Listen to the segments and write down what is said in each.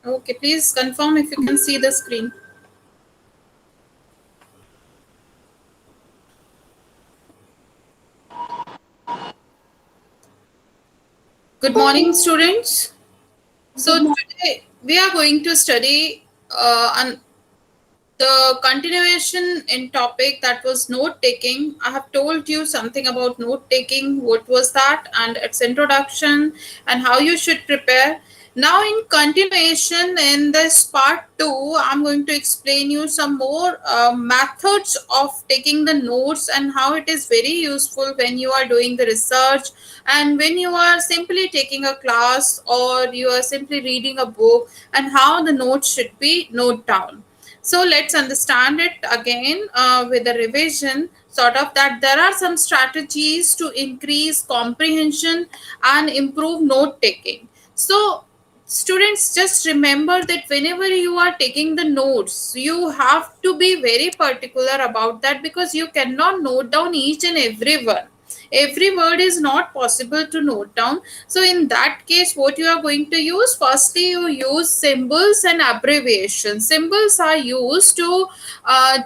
Okay, please confirm if you can see the screen. Good morning, students. So Good morning. today we are going to study on the continuation in topic that was note taking. I have told you something about note taking, what was that, and its introduction, and how you should prepare. Now, in continuation, in this part 2, I'm going to explain you some more methods of taking the notes and how it is very useful when you are doing the research and when you are simply taking a class or you are simply reading a book, and how the notes should be noted down. So let's understand it again with a revision, sort of, that there are some strategies to increase comprehension and improve note taking. So students, just remember that whenever you are taking the notes, you have to be very particular about that, because you cannot note down each and every one. Every word is not possible to note down. So in that case, what you are going to use, firstly you use symbols and abbreviations. Symbols are used to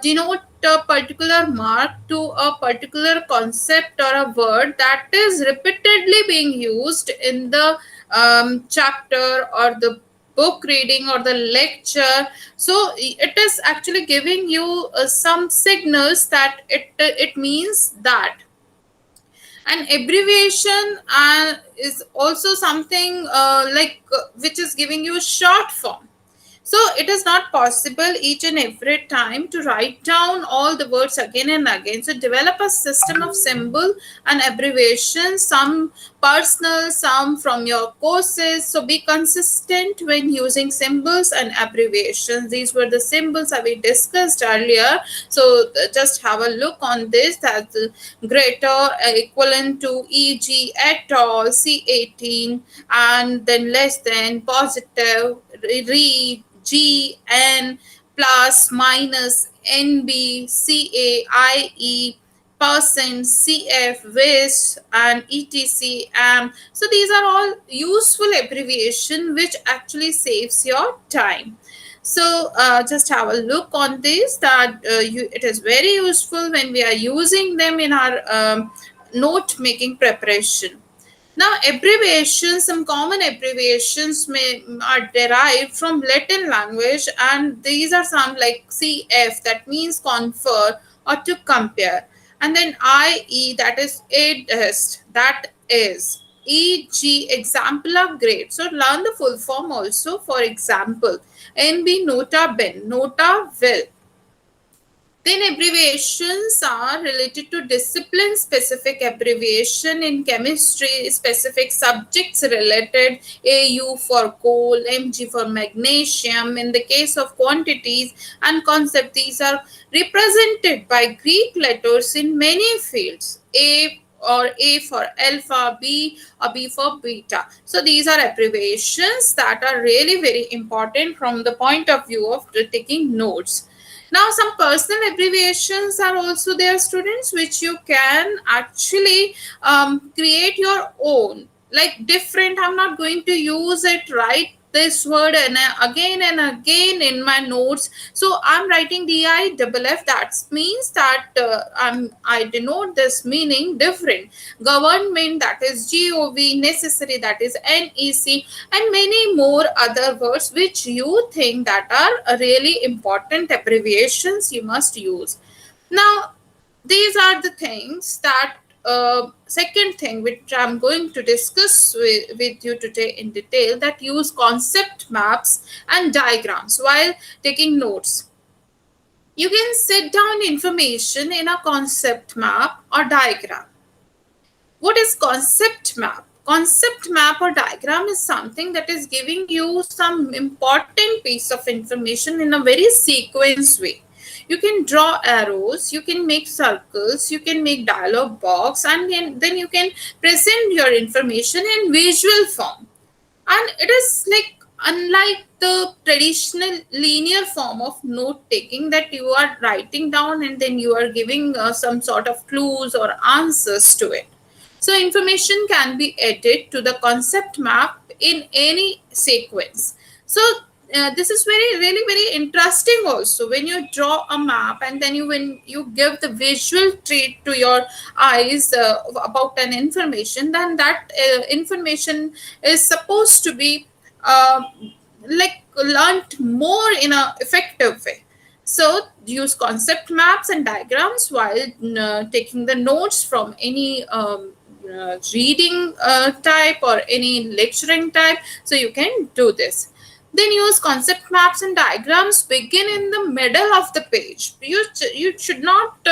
denote a particular mark to a particular concept or a word that is repeatedly being used in the chapter or the book reading or the lecture. So it is actually giving you some signals that it means that. And abbreviation is also something which is giving you short form. So it is not possible each and every time to write down all the words again and again. So develop a system of symbol and abbreviations, some personal, some from your courses. So be consistent when using symbols and abbreviations. These were the symbols that we discussed earlier. So just have a look on this. That's greater, equivalent to, e.g., at all, C18, and then less than, positive, read, G, N, plus, minus, NB, CA, IE, percent, CF, WIS, and etc, so these are all useful abbreviation which actually saves your time. So just have a look on this, that it is very useful when we are using them in our note making preparation. Now, abbreviations, some common abbreviations are derived from Latin language, and these are some like CF, that means confer or to compare, and then IE, that is is, that is, EG, example of grade. So learn the full form also. For example, NB, nota ben, nota will. Then abbreviations are related to discipline specific abbreviation. In chemistry, specific subjects related, AU for coal, MG for magnesium. In the case of quantities and concept, these are represented by Greek letters in many fields. A for alpha, B or B for beta. So these are abbreviations that are really very important from the point of view of taking notes. Now, some personal abbreviations are also there, students, which you can actually create your own, like different. I'm not going to use it, right, this word and again in my notes. So I'm writing DIFF. That means that I denote this meaning different. Government, that is GOV. Necessary, that is NEC, and many more other words which you think that are really important abbreviations you must use. Now, these are the things that second thing which I'm going to discuss with you today in detail, that use concept maps and diagrams while taking notes. You can set down information in a concept map or diagram. What is concept map? Concept map or diagram is something that is giving you some important piece of information in a very sequence way. You can draw arrows, you can make circles, you can make dialog box, and then you can present your information in visual form. And it is like, unlike the traditional linear form of note taking, that you are writing down and then you are giving some sort of clues or answers to it. So information can be added to the concept map in any sequence. So this is very really very interesting also. When you draw a map and then when you give the visual treat to your eyes about an information, then that information is supposed to be uh, like learnt more in a effective way. So use concept maps and diagrams while taking the notes from any reading type or any lecturing type. So you can do this. Then use concept maps and diagrams. Begin in the middle of the page. You should not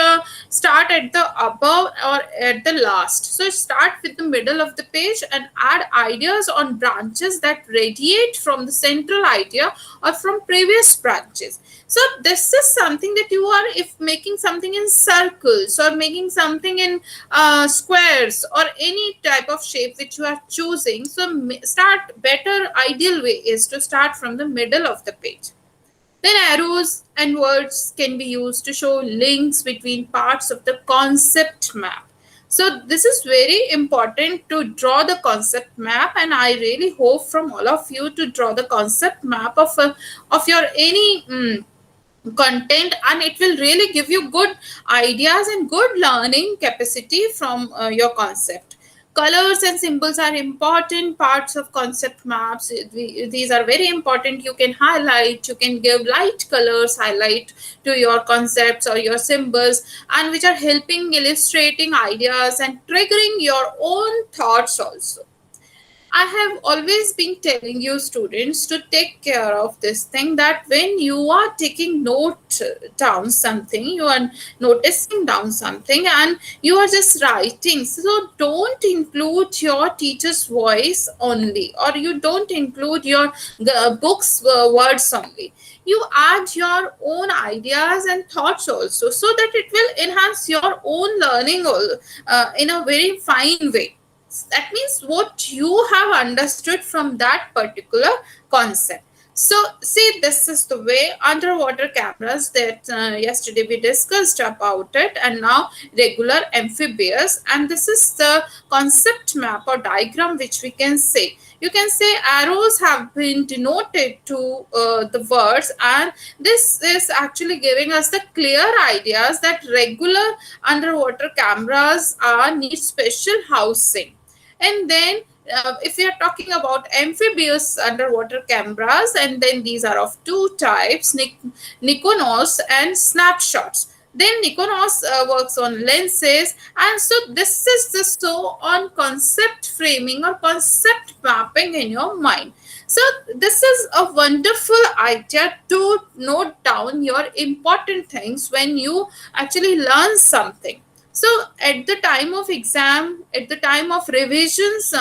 start at the above or at the last. So start with the middle of the page and add ideas on branches that radiate from the central idea or from previous branches. So this is something that you are, if making something in circles or making something in squares or any type of shape which you are choosing. So start, better ideal way is to start from the middle of the page. Then arrows and words can be used to show links between parts of the concept map. So this is very important to draw the concept map, and I really hope from all of you to draw the concept map of your any content, and it will really give you good ideas and good learning capacity from your concept. Colors and symbols are important parts of concept maps. These are very important. You can highlight, you can give light colors highlight to your concepts or your symbols, and which are helping illustrating ideas and triggering your own thoughts also. I have always been telling you students to take care of this thing, that when you are taking note down something, you are noticing down something and you are just writing. So don't include your teacher's voice only, or you don't include your book's words only. You add your own ideas and thoughts also, so that it will enhance your own learning in a very fine way. That means what you have understood from that particular concept. So see, this is the way underwater cameras that yesterday we discussed about it, and now regular amphibious, and this is the concept map or diagram which we can say. You can say arrows have been denoted to the words, and this is actually giving us the clear ideas that regular underwater cameras need special housing. And then if we are talking about amphibious underwater cameras, and then these are of two types, Nikonos and snapshots. Then Nikonos works on lenses, and so this is the so on concept framing or concept mapping in your mind. So this is a wonderful idea to note down your important things when you actually learn something. So at the time of exam, at the time of revisions,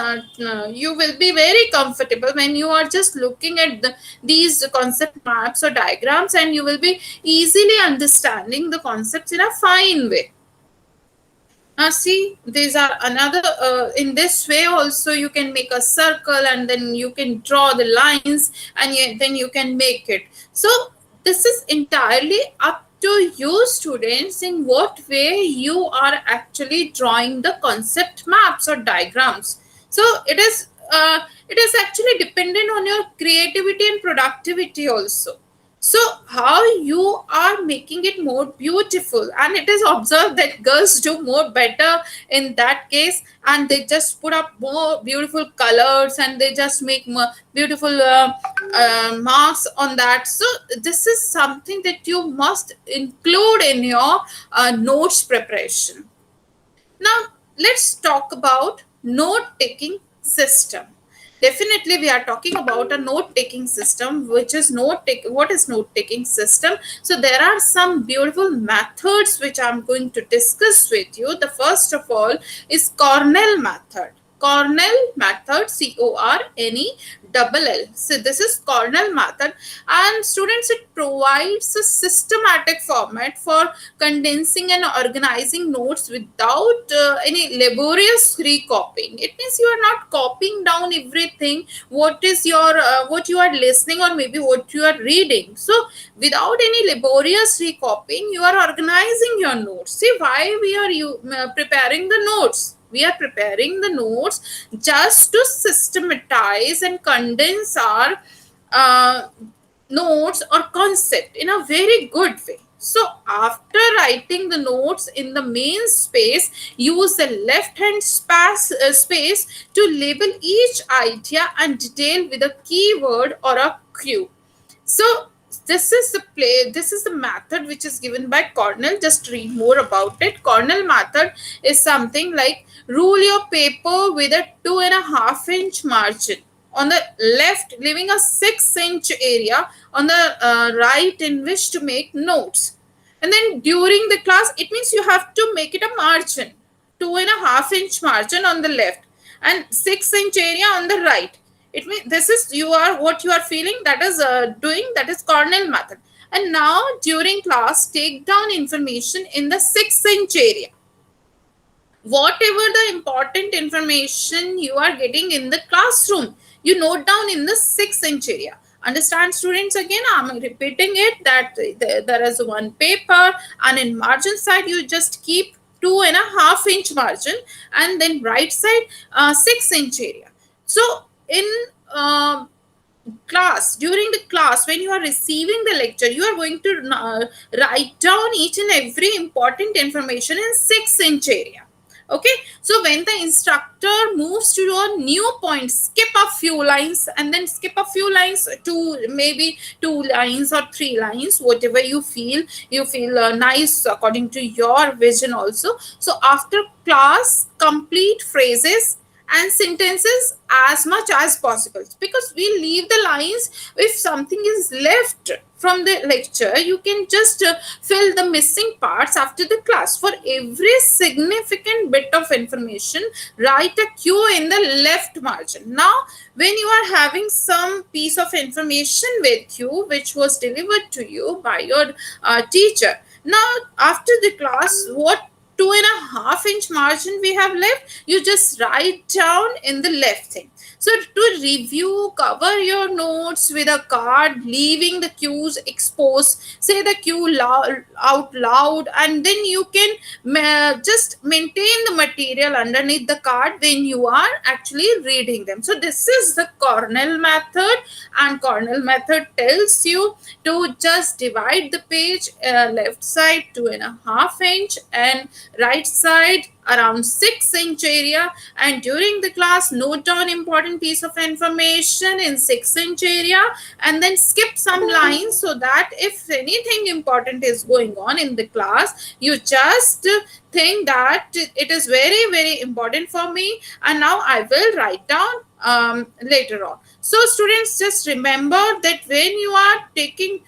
you will be very comfortable when you are just looking at these concept maps or diagrams, and you will be easily understanding the concepts in a fine way. Now see, these are another, in this way also you can make a circle, and then you can draw the lines, and then you can make it. So this is entirely up to you students in what way you are actually drawing the concept maps or diagrams. So it is actually dependent on your creativity and productivity also. So how you are making it more beautiful, and it is observed that girls do more better in that case, and they just put up more beautiful colors, and they just make more beautiful marks on that. So this is something that you must include in your notes preparation. Now, let's talk about note-taking system. Definitely, we are talking about a note-taking system, which is what is note-taking system? So there are some beautiful methods which I'm going to discuss with you. The first of all is Cornell method. Cornell method, Cornell. So this is Cornell method, and students, it provides a systematic format for condensing and organizing notes without any laborious recopying. It means you are not copying down everything what is your what you are listening or maybe what you are reading. So without any laborious recopying, you are organizing your notes. See, why we are preparing the notes? We are preparing the notes just to systematize and condense our notes or concept in a very good way. So after writing the notes in the main space, use the left hand space to label each idea and detail with a keyword or a clue. So this is the method which is given by Cornell. Just read more about it. Cornell method is something like: rule your paper with a 2.5-inch margin on the left, leaving a 6-inch area on the right in which to make notes. And then during the class, it means you have to make it a margin, 2.5-inch margin on the left and 6-inch area on the right. It means this is what you are feeling, that is doing, that is Cornell method. And now during class, take down information in the 6-inch area. Whatever the important information you are getting in the classroom, you note down in the 6-inch area. Understand, students? Again, I'm repeating it, that there is one paper, and in margin side you just keep 2.5-inch margin, and then right side 6-inch area. So in class, during the class, when you are receiving the lecture, you are going to write down each and every important information in 6-inch area. Okay, so when the instructor moves to a new point, skip a few lines, and then skip a few lines to maybe 2 lines or 3 lines, whatever you feel nice according to your vision also. So after class, complete phrases and sentences as much as possible, because we leave the lines. If something is left from the lecture, you can just fill the missing parts after the class. For every significant bit of information, write a Q in the left margin. Now when you are having some piece of information with you which was delivered to you by your teacher, now after the class, what 2.5-inch margin we have left, you just write down in the left thing. So to review, cover your notes with a card, leaving the cues exposed. Say the cue out loud, and then you can just maintain the material underneath the card when you are actually reading them. So this is the Cornell method, and Cornell method tells you to just divide the page, left side 2.5-inch and right side around 6-inch area, and during the class note down important piece of information in 6-inch area, and then skip some lines, so that if anything important is going on in the class, you just think that it is very, very important for me, and now I will write down later on. So students, just remember that when you are taking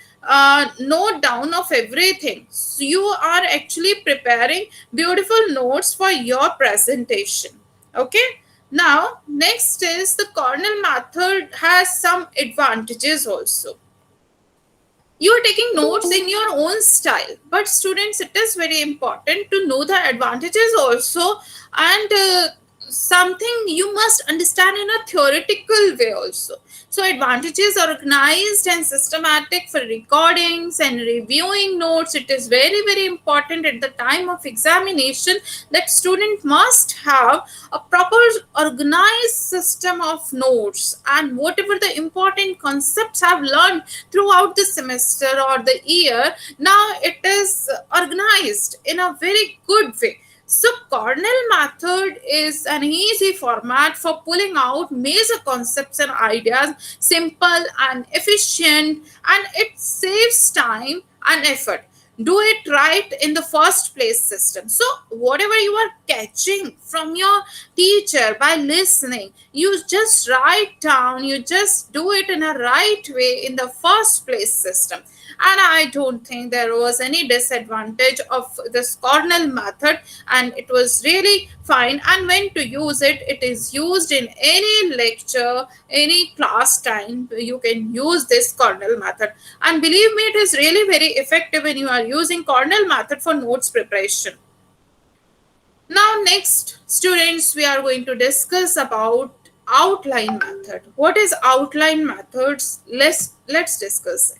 note down of everything, so you are actually preparing beautiful notes for your presentation. Okay, now next is the Cornell method has some advantages also. You are taking notes in your own style, but students, it is very important to know the advantages also, and something you must understand in a theoretical way also. So advantages: organized and systematic for recordings and reviewing notes. It is very, very important at the time of examination that student must have a proper organized system of notes, and whatever the important concepts have learned throughout the semester or the year, now it is organized in a very good way. So Cornell method is an easy format for pulling out major concepts and ideas, simple and efficient, and it saves time and effort. Do it right in the first place system. So whatever you are catching from your teacher by listening, you just write down, you just do it in a right way in the first place system. And I don't think there was any disadvantage of this Cornell method, and it was really fine. And when to use it, it is used in any lecture, any class time, you can use this Cornell method, and believe me, it is really very effective when you are using Cornell method for notes preparation. Now next, students, we are going to discuss about outline method. What is outline methods? Let's discuss it.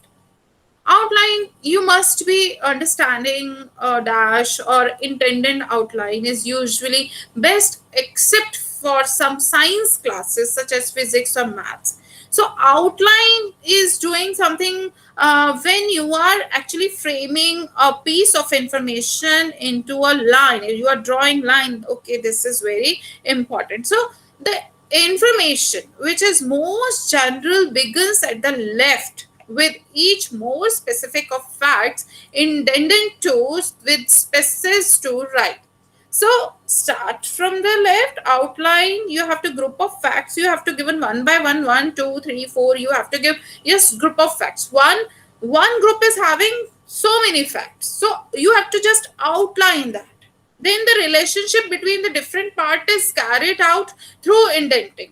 Outline, you must be understanding a dash or intended outline is usually best, except for some science classes such as physics or maths. So outline is doing doing something when you are actually framing a piece of information into a line, you are drawing line. Okay, this is very important. So the information which is most general begins at the left, with each more specific of facts indented to with spaces to right. So start from the left, outline. You have to group of facts. You have to give one by one, 1, 2, 3, 4. You have to give yes group of facts. One group is having so many facts. So you have to just outline that. Then the relationship between the different part is carried out through indenting.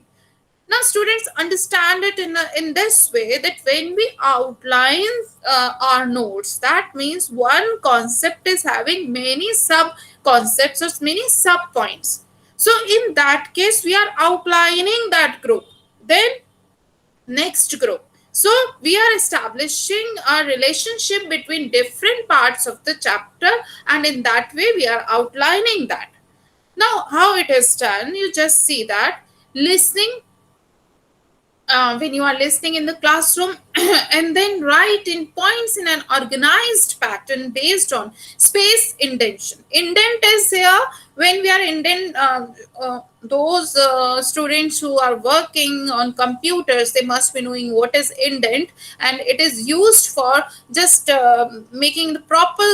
Now students understand it in this way, that when we outline our notes, that means one concept is having many sub concepts or many sub points. So in that case we are outlining that group. Then next group. So we are establishing a relationship between different parts of the chapter, and in that way we are outlining that. Now how it is done, you just see that listening, when you are listening in the classroom and then write in points in an organized pattern based on space intention. Indent is here when we are indent, those students who are working on computers, they must be knowing what is indent, and it is used for just making the proper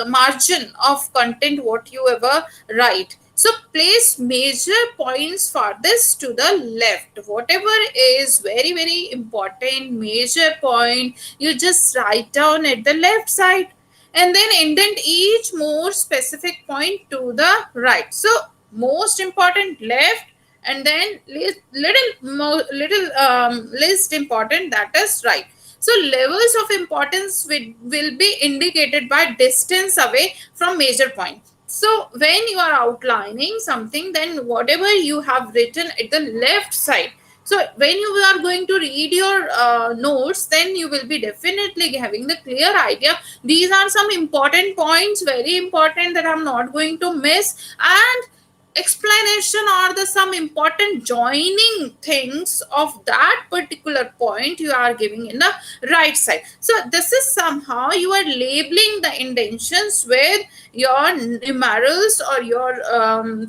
margin of content what you ever write. So place major points farthest to the left. Whatever is very, very important, major point, you just write down at the left side, and then indent each more specific point to the right. So most important left, and then least important, that is right. So levels of importance will be indicated by distance away from major point. So when you are outlining something, then whatever you have written at the left side, so when you are going to read your notes, then you will be definitely having the clear idea. These are some important points, very important, that I'm not going to miss. And explanation or the some important joining things of that particular point you are giving in the right side. So this is somehow you are labeling the intentions with your numerals or your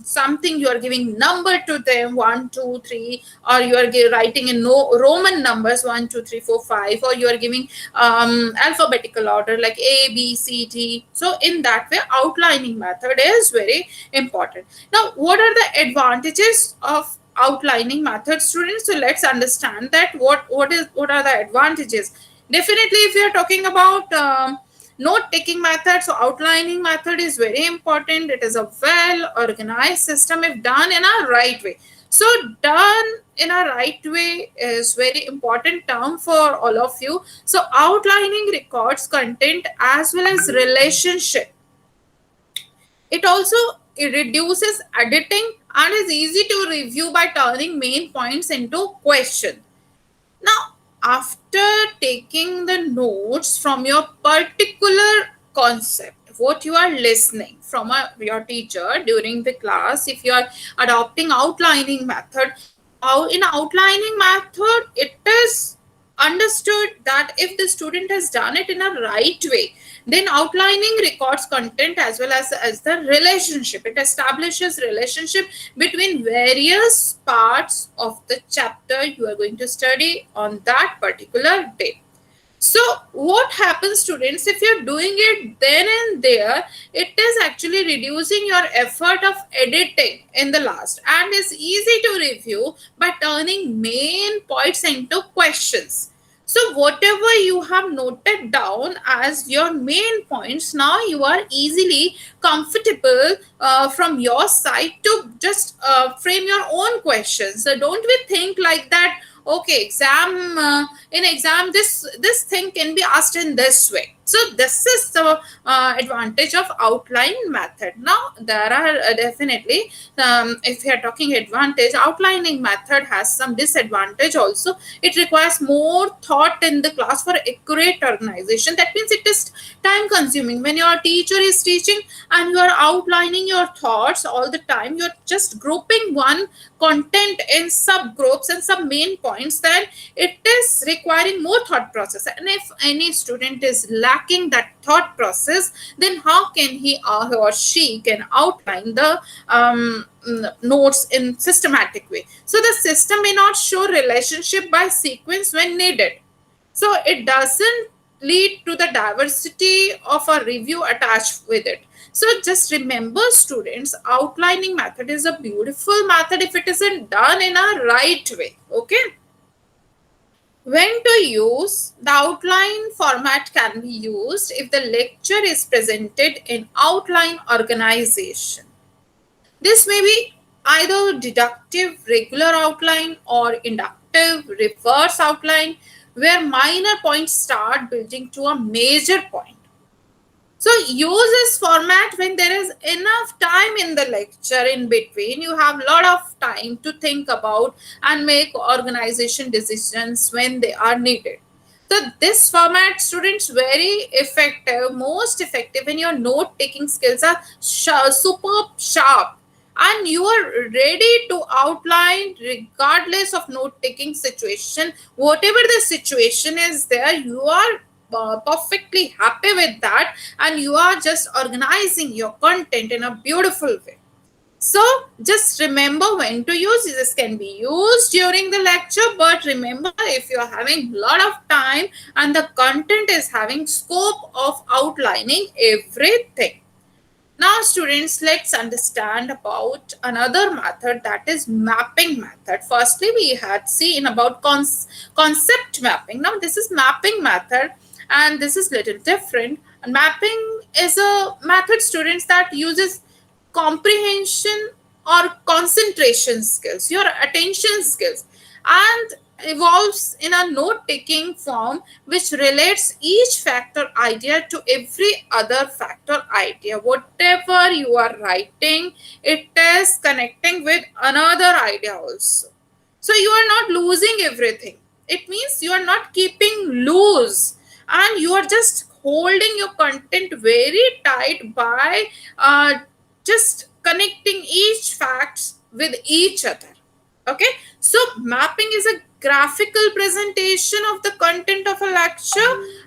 something, you are giving number to them, 1, 2, 3, or you are writing in no Roman numbers, 1, 2, 3, 4, 5, or you are giving alphabetical order like A, B, C, D. So in that way outlining method is very important. Now what are the advantages of outlining method, students? So let's understand that what are the advantages. Definitely if you are talking about note taking method, so outlining method is very important. It is a well organized system if done in a right way. So done in a right way is very important term for all of you. So outlining records content as well as relationship. It also reduces editing and is easy to review by turning main points into question. Now, after taking the notes from your particular concept, what you are listening from your teacher during the class, if you are adopting outlining method, in outlining method, it is understood that if the student has done it in a right way, then outlining records content as well as the relationship. It establishes relationship between various parts of the chapter you are going to study on that particular day. So what happens, students, if you're doing it then and there, it is actually reducing your effort of editing in the last, and is easy to review by turning main points into questions. So whatever you have noted down as your main points, now you are easily comfortable from your side to just frame your own questions. So don't we think like that, okay, in exam this thing can be asked in this way. So this is the advantage of outline method. Now there are definitely, if we are talking advantage, outlining method has some disadvantage also. It requires more thought in the class for accurate organization. That means it is time consuming. When your teacher is teaching and you are outlining your thoughts all the time, you're just grouping one content in subgroups and some main points, then it is requiring more thought process. And if any student is lacking that thought process, then how can he or she can outline the notes in systematic way? So the system may not show relationship by sequence when needed, so it doesn't lead to the diversity of a review attached with it. So just remember students, outlining method is a beautiful method if it isn't done in a right way. Okay. When to use? The outline format can be used if the lecture is presented in outline organization. This may be either deductive regular outline or inductive reverse outline, where minor points start building to a major point. So use this format when there is enough time in the lecture in between. You have a lot of time to think about and make organization decisions when they are needed. So this format, students, very effective, most effective when your note taking skills are super sharp and you are ready to outline regardless of note taking situation. Whatever the situation is there, you are perfectly happy with that and you are just organizing your content in a beautiful way. So just remember when to use. This can be used during the lecture, but remember, if you are having a lot of time and the content is having scope of outlining everything. Now students, let's understand about another method, that is mapping method. Firstly, we had seen about concept mapping. Now this is mapping method and this is little different. And mapping is a method, students, that uses comprehension or concentration skills, your attention skills, and evolves in a note-taking form which relates each factor idea to every other factor idea. Whatever you are writing, it is connecting with another idea also. So you are not losing everything. It means you are not keeping loose and you are just holding your content very tight by just connecting each facts with each other. Okay, so mapping is a graphical presentation of the content of a lecture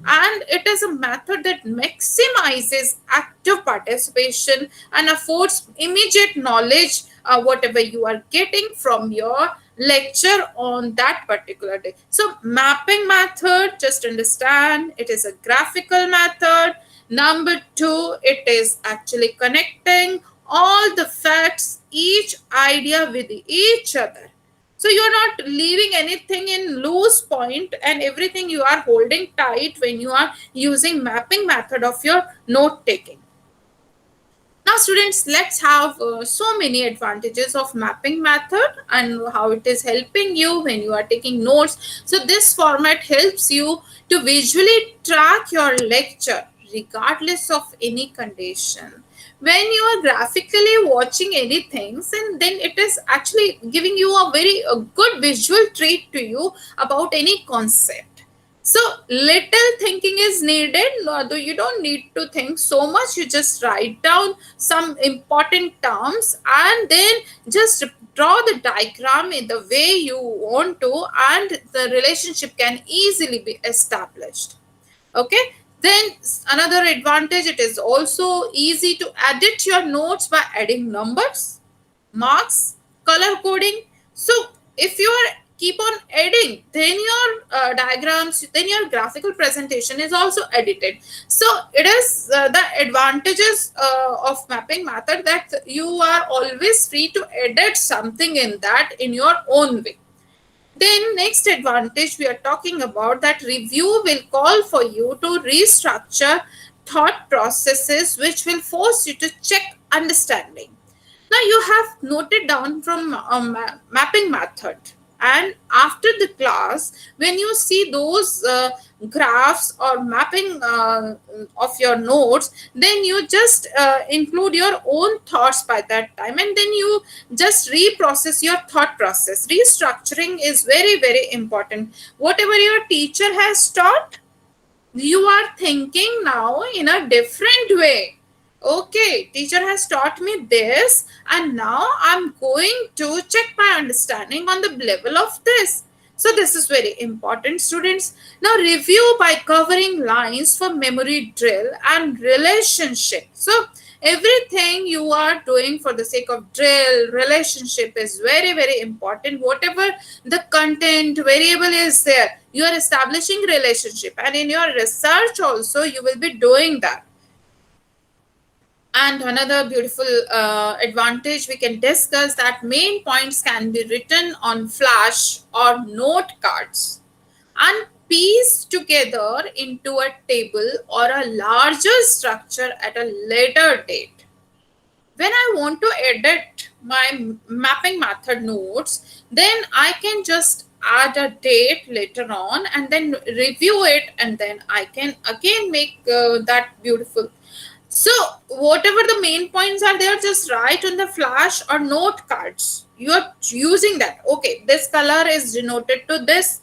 and it is a method that maximizes active participation and affords immediate knowledge whatever you are getting from your lecture on that particular day. So mapping method, just understand, it is a graphical method. Number two, it is actually connecting all the facts, each idea with each other. So you are not leaving anything in loose point and everything you are holding tight when you are using mapping method of your note taking. Now students, let's have so many advantages of mapping method and how it is helping you when you are taking notes. So this format helps you to visually track your lecture regardless of any condition. When you are graphically watching anything, and then it is actually giving you a very good visual treat to you about any concept. So little thinking is needed. Though you don't need to think so much, you just write down some important terms and then just draw the diagram in the way you want to, and the relationship can easily be established. Okay, then another advantage, it is also easy to edit your notes by adding numbers, marks, color coding. So if you are keep on adding, then your diagrams, then your graphical presentation is also edited. So it is the advantages of mapping method, that you are always free to edit something in that in your own way. Then next advantage we are talking about, that review will call for you to restructure thought processes which will force you to check understanding. Now you have noted down from mapping method, and after the class when you see those graphs or mapping of your notes, then you just include your own thoughts by that time, and then you just reprocess your thought process. Restructuring is very, very important. Whatever your teacher has taught, you are thinking now in a different way. Okay, teacher has taught me this, and now I'm going to check my understanding on the level of this. So this is very important, students. Now review by covering lines for memory drill and relationship. So everything you are doing for the sake of drill, relationship is very, very important. Whatever the content variable is there, you are establishing relationship, and in your research also you will be doing that. And another beautiful advantage we can discuss, that main points can be written on flash or note cards and pieced together into a table or a larger structure at a later date. When I want to edit my mapping method notes, then I can just add a date later on and then review it, and then I can again make that beautiful. So whatever the main points are there, just write on the flash or note cards. You are using that. Okay, this color is denoted to this.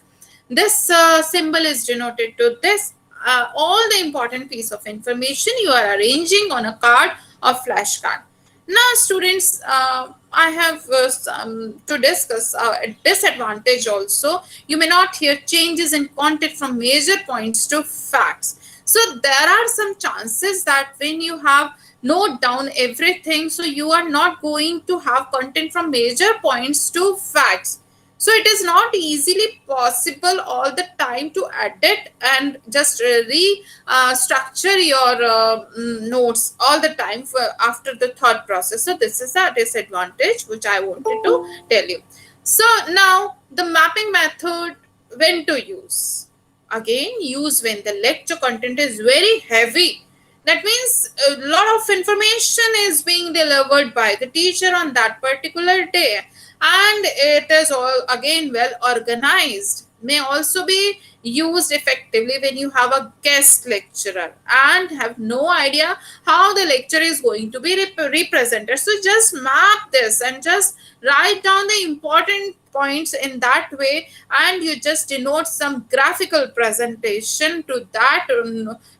This symbol is denoted to this. All the important piece of information you are arranging on a card or flash card. Now, students, I have some to discuss a disadvantage also. You may not hear changes in content from major points to facts. So there are some chances that when you have note down everything, so you are not going to have content from major points to facts. So it is not easily possible all the time to edit and just restructure your notes all the time for after the thought process. So this is a disadvantage which I wanted to tell you. So now the mapping method, when to use? Again, use when the lecture content is very heavy. That means a lot of information is being delivered by the teacher on that particular day, and it is all again well organized. May also be used effectively when you have a guest lecturer and have no idea how the lecture is going to be represented. So just map this and just write down the important points in that way, and you just denote some graphical presentation to that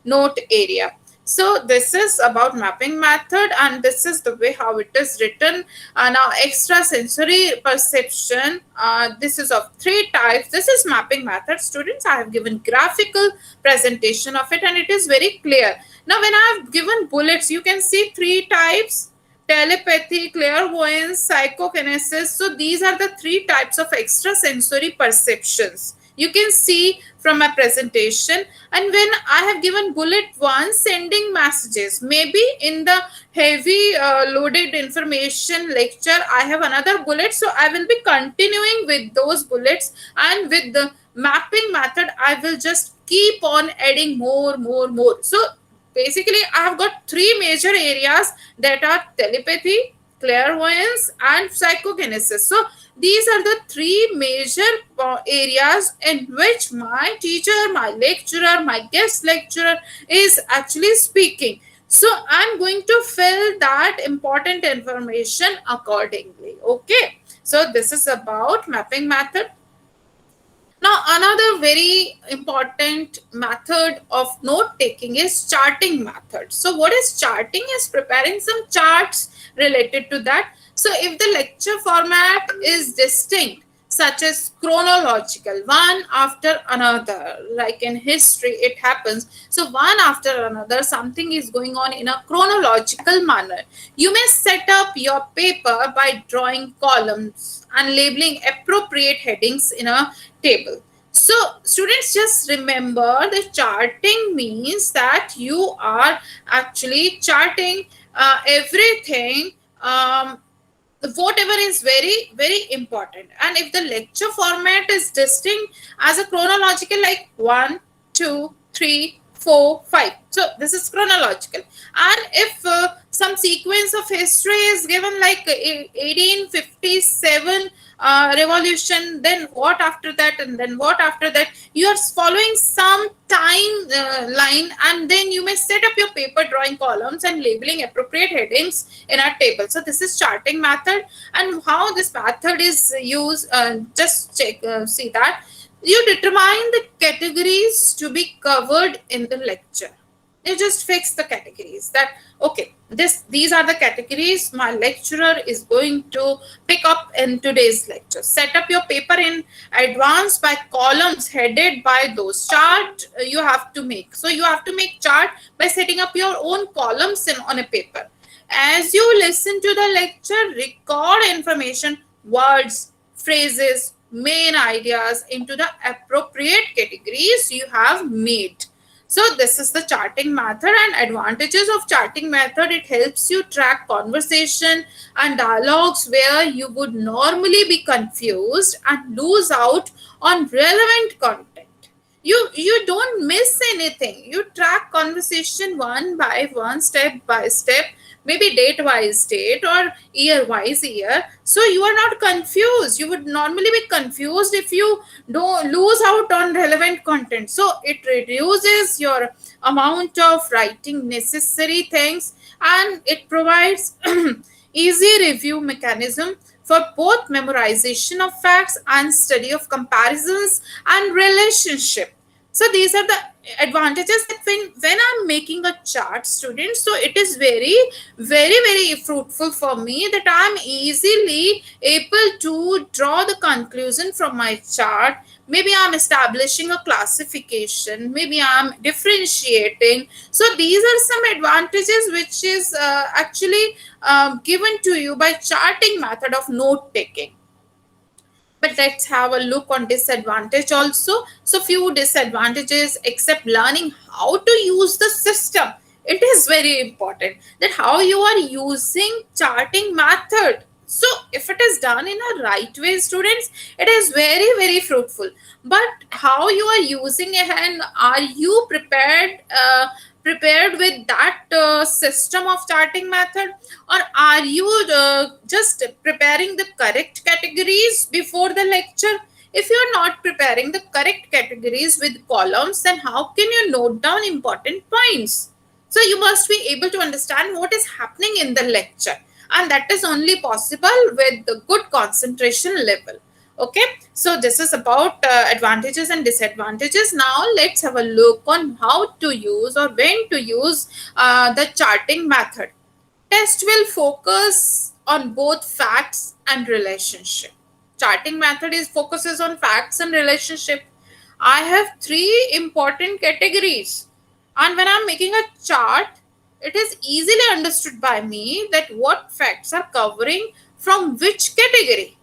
note area. So this is about mapping method, and this is the way how it is written. Now extra sensory perception, this is of 3 types. This is mapping method, students. I have given graphical presentation of it, and it is very clear. Now when I have given bullets, you can see 3 types: telepathy, clairvoyance, psychokinesis. So these are the 3 types of extrasensory perceptions you can see from my presentation. And when I have given bullet 1, sending messages, maybe in the heavy loaded information lecture I have another bullet, so I will be continuing with those bullets, and with the mapping method I will just keep on adding more. So basically I have got 3 major areas, that are telepathy, clairvoyance, and psychokinesis. So these are the 3 major areas in which my teacher, my lecturer, my guest lecturer is actually speaking. So I'm going to fill that important information accordingly. Okay, so this is about mapping method. Now, another very important method of note taking is charting method. So, what is charting? Is preparing some charts related to that. So, if the lecture format is distinct, such as chronological, one after another, like in history, it happens. So, one after another, something is going on in a chronological manner. You may set up your paper by drawing columns and labeling appropriate headings in a table. So students, just remember, the charting means that you are actually charting everything, whatever is very, very important. And if the lecture format is distinct as a chronological, like 1, 2, 3, 4, 5, so this is chronological. And if some sequence of history is given like 1857 revolution, then what after that, and then what after that. You are following some time line, and then you may set up your paper drawing columns and labeling appropriate headings in a table. So this is charting method. And how this method is used, just check, see that you determine the categories to be covered in the lecture. You just fix the categories that okay, these are the categories my lecturer is going to pick up in today's lecture. Set up your paper in advance by columns headed by those chart you have to make. So you have to make chart by setting up your own columns on a paper. As you listen to the lecture, record information, words, phrases, main ideas into the appropriate categories you have made. So this is the charting method. And advantages of charting method: it helps you track conversation and dialogues where you would normally be confused and lose out on relevant content. You don't miss anything. You track conversation one by one, step by step, maybe date wise date or year wise year. So you are not confused. You would normally be confused if you don't lose out on relevant content. So it reduces your amount of writing necessary things, and it provides easy review mechanism for both memorization of facts and study of comparisons and relationship. So these are the advantages that when I'm making a chart, students, so it is very fruitful for me that I'm easily able to draw the conclusion from my chart. Maybe I'm establishing a classification, maybe I'm differentiating. So these are some advantages which is actually given to you by charting method of note taking. But let's have a look on disadvantage also. So few disadvantages, except learning how to use the system. It is very important that how you are using charting method. So if it is done in a right way, students, it is very fruitful. But how you are using it, and are you prepared with that system of charting method, or are you just preparing the correct categories before the lecture? If you are not preparing the correct categories with columns, then how can you note down important points? So you must be able to understand what is happening in the lecture, and that is only possible with the good concentration level. Okay, so this is about advantages and disadvantages. Now let's have a look on how to use or when to use the charting method. Test will focus on both facts and relationship. Charting method is focuses on facts and relationship. I have three important categories, and when I'm making a chart, it is easily understood by me that what facts are covering from which category.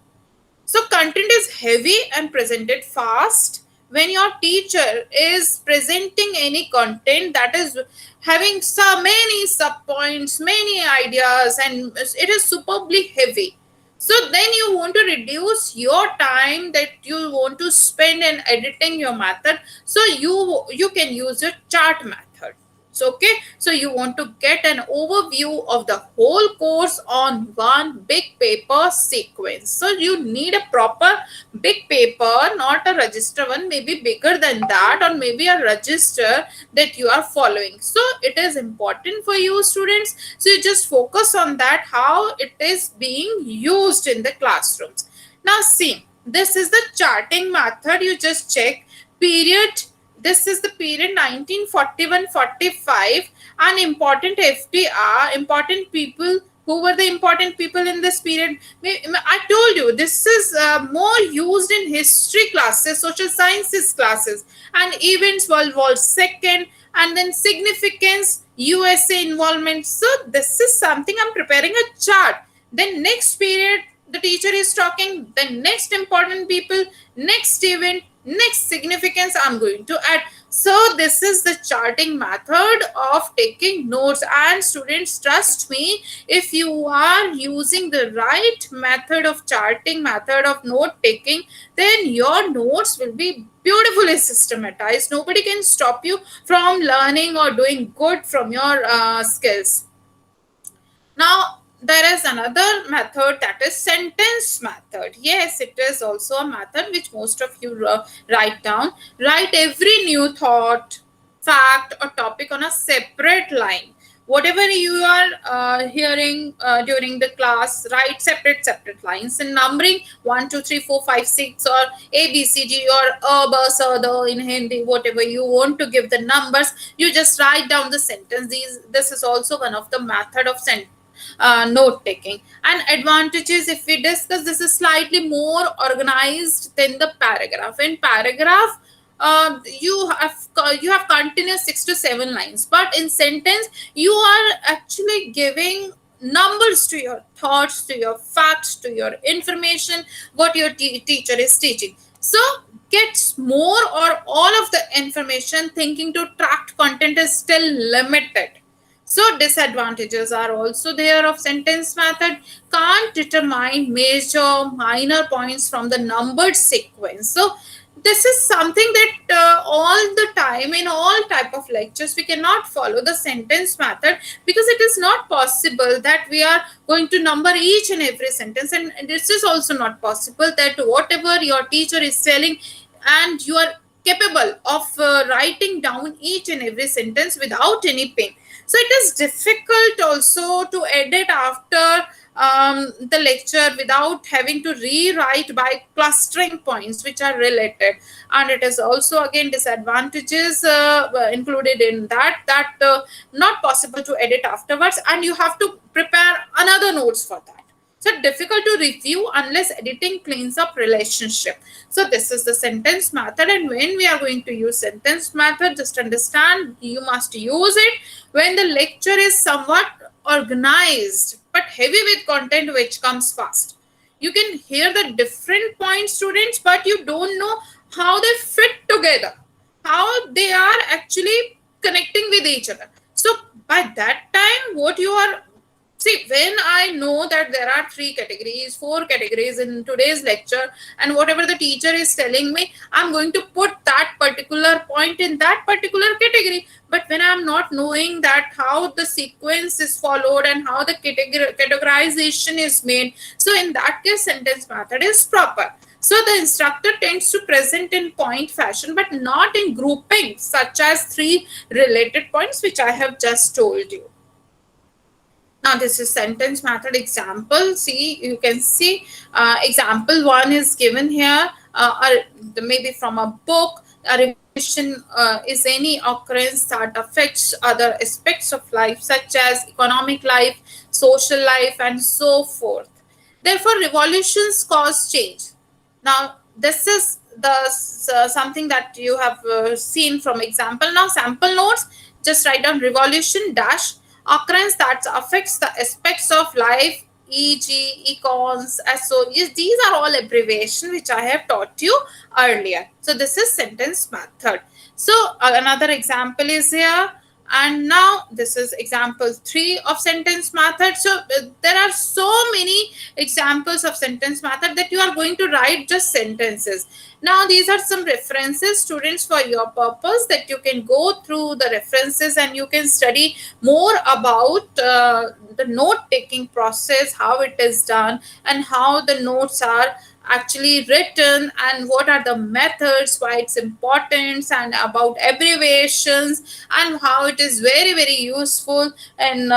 So content is heavy and presented fast. When your teacher is presenting any content that is having so many subpoints, many ideas, and it is superbly heavy. So then you want to reduce your time that you want to spend in editing your method. So you can use your chart method. So okay, so you want to get an overview of the whole course on one big paper sequence. So you need a proper big paper, not a register one, maybe bigger than that, or maybe a register that you are following. So it is important for you, students. So you just focus on that, how it is being used in the classrooms. Now see, this is the charting method. You just check period. This is the period 1941-45, and important FDR, important people. Who were the important people in this period? I told you this is more used in history classes, social sciences classes, and events, World War II, and then significance, USA involvement. So this is something I'm preparing a chart. Then next period, the teacher is talking, the next important people, next event, next significance I'm going to add. So this is the charting method of taking notes. And students, trust me, if you are using the right method of charting, method of note taking, then your notes will be beautifully systematized. Nobody can stop you from learning or doing good from your skills. Now, there is another method, that is sentence method. Yes, it is also a method which most of you write down. Write every new thought, fact, or topic on a separate line. Whatever you are hearing during the class, write separate lines and numbering 1, 2, 3, 4, 5, 6, or A, B, C, G, or bus, or the in Hindi, whatever you want to give the numbers, you just write down the sentence. This is also one of the method of note taking. And advantages, if we discuss, this is slightly more organized than the paragraph. In paragraph, you have continuous 6 to 7 lines, but in sentence you are actually giving numbers to your thoughts, to your facts, to your information, what your teacher is teaching. So gets more or all of the information. Thinking to tract content is still limited. So disadvantages are also there of sentence method. Can't determine major minor points from the numbered sequence. So this is something that all the time in all type of lectures we cannot follow the sentence method, because it is not possible that we are going to number each and every sentence, and this is also not possible that whatever your teacher is telling and you are capable of writing down each and every sentence without any pen. So it is difficult also to edit after the lecture without having to rewrite by clustering points which are related. And it is also again disadvantages included in that not possible to edit afterwards, and you have to prepare another notes for that. So difficult to review unless editing cleans up relationship. So this is the sentence method. And when we are going to use sentence method, just understand you must use it when the lecture is somewhat organized but heavy with content which comes fast. You can hear the different points, students, but you don't know how they fit together, how they are actually connecting with each other. So by that time, what you are see, when I know that there are 3 categories, 4 categories in today's lecture, and whatever the teacher is telling me, I'm going to put that particular point in that particular category. But when I'm not knowing that how the sequence is followed and how the categorization is made, so in that case, sentence method is proper. So the instructor tends to present in point fashion, but not in grouping, such as 3 related points, which I have just told you. Now this is sentence method example. See, you can see example 1 is given here, or maybe from a book. A revolution is any occurrence that affects other aspects of life, such as economic life, social life, and so forth. Therefore, revolutions cause change. Now, this is the something that you have seen from example. Now, sample notes, just write down revolution dash occurrence that affects the aspects of life, e.g., econs, so these are all abbreviation which I have taught you earlier. So this is sentence method. So another example is here, and now this is example 3 of sentence method. So there are so many examples of sentence method that you are going to write just sentences. Now these are some references, students, for your purpose, that you can go through the references and you can study more about the note taking process, how it is done, and how the notes are actually written, and what are the methods, why it's important, and about abbreviations, and how it is very useful in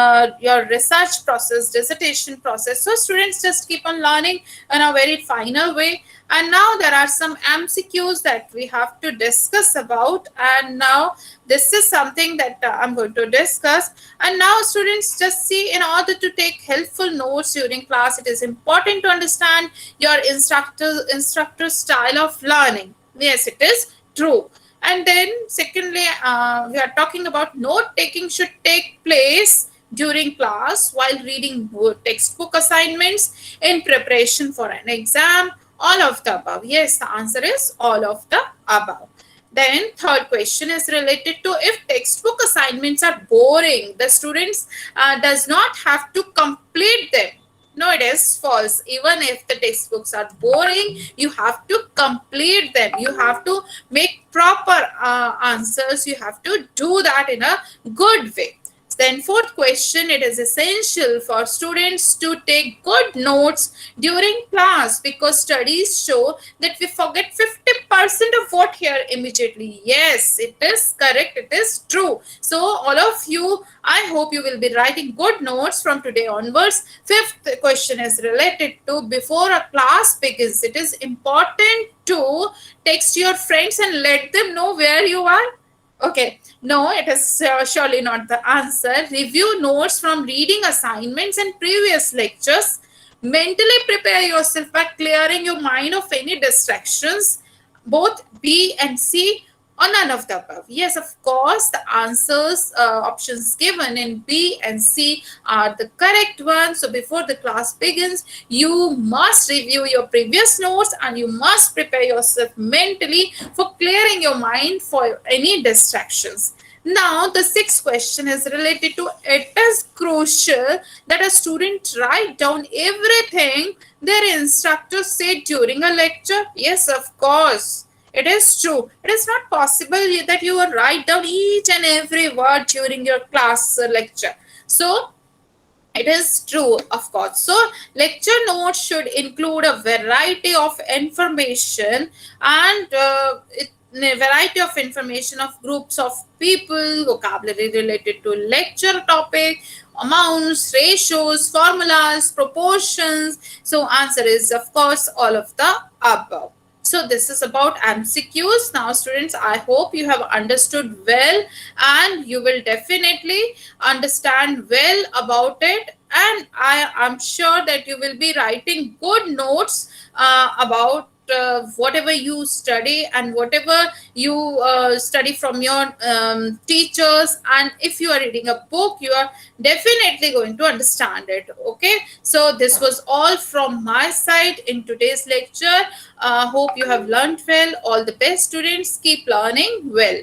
your research process, dissertation process. So students, just keep on learning in a very final way. And now there are some MCQs that we have to discuss about, and now this is something that I'm going to discuss. And now students, just see, in order to take helpful notes during class, it is important to understand your instructor's style of learning. Yes, it is true. And then secondly, we are talking about note taking should take place during class while reading textbook assignments, in preparation for an exam. All of the above. Yes, the answer is all of the above. Then third question is related to, if textbook assignments are boring, the students does not have to complete them. No, it is false. Even if the textbooks are boring, you have to complete them. You have to make proper answers. You have to do that in a good way. Then fourth question, it is essential for students to take good notes during class because studies show that we forget 50% of what here immediately. Yes, it is correct. It is true. So all of you, I hope you will be writing good notes from today onwards. Fifth question is related to before a class begins. It is important to text your friends and let them know where you are. Okay, no, it is surely not the answer. Review notes from reading assignments and previous lectures. Mentally prepare yourself by clearing your mind of any distractions. Both B and C or none of the above. Yes, of course, the answers, options given in B and C are the correct ones. So before the class begins, you must review your previous notes and you must prepare yourself mentally for clearing your mind for any distractions. Now, the sixth question is related to it is crucial that a student write down everything their instructor said during a lecture. Yes, of course. It is true. It is not possible that you will write down each and every word during your class lecture. So, it is true, of course. So, lecture notes should include a variety of information and a variety of information of groups of people, vocabulary related to lecture topic, amounts, ratios, formulas, proportions. So, answer is, of course, all of the above. So this is about MCQs. Now students, I hope you have understood well and you will definitely understand well about it, and I am sure that you will be writing good notes about whatever you study and whatever you study from your teachers, and if you are reading a book you are definitely going to understand it. Okay, so this was all from my side in today's lecture. Hope you have learned well. All the best students, keep learning well.